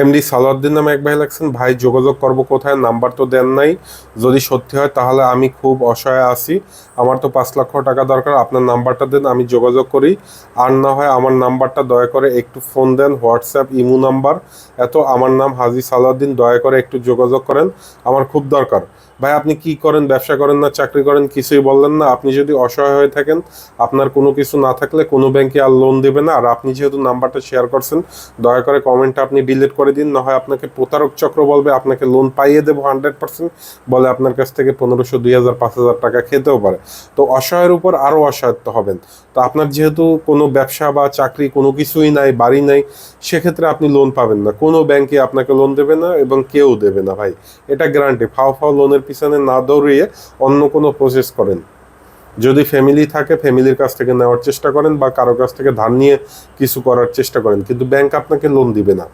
MD Salauddin নামে এক ভাই লাগছেন, ভাই যোগাযোগ করব কোথায়, নাম্বার তো দেন নাই। যদি সত্যি হয় তাহলে আমি খুব অসহায় আছি, আমার তো 5 লক্ষ টাকা দরকার, আপনার নাম্বারটা দেন, আমি যোগাযোগ করি। আর না হয় আমার নাম্বারটা দয়া করে একটু ফোন দেন, হোয়াটসঅ্যাপ ইমো নাম্বার এত, আমার নাম হাজী সালাউদ্দিন, দয়া করে একটু যোগাযোগ করেন, আমার খুব দরকার। ভাই আপনি কি করেন, ব্যবসা করেন না চাকরি করেন, কিছুই বললেন না। আপনি যদি অসহায় হয়ে থাকেন, আপনার কোনো কিছু না থাকলে কোনো ব্যাংকে আর লোন দেবে না। আর আপনি যেহেতু নাম্বারটা শেয়ার করছেন, দয়া করে কমেন্টটা আপনি ডিলিট করে দিন, না হয় আপনাকে প্রতারক চক্র বলবে আপনাকে লোন পাইয়ে দেবো 100%, বলে আপনার কাছ থেকে 1500, 2000, 5000 টাকা খেতেও পারে। তো অসহায়ের উপর আরও অসহায়ত্ব হবেন। তো আপনার যেহেতু কোনো ব্যবসা বা চাকরি কোনো কিছুই নাই, বাড়ি নাই, সেক্ষেত্রে আপনি লোন পাবেন না, কোনো ব্যাংকে আপনাকে লোন দেবে না এবং কেউ দেবে না ভাই, এটা গ্যারান্টি। ফাও ফাও লোনের পিছনে না দৌড়িয়ে অন্য কোনো প্রসেস করেন। যদি ফ্যামিলি থাকে ফ্যামিলির কাছ থেকে নেওয়ার চেষ্টা করেন, বা কারো কাছ থেকে ধার নিয়ে কিছু করার চেষ্টা করেন, কিন্তু ব্যাংক আপনাকে লোন দিবে না।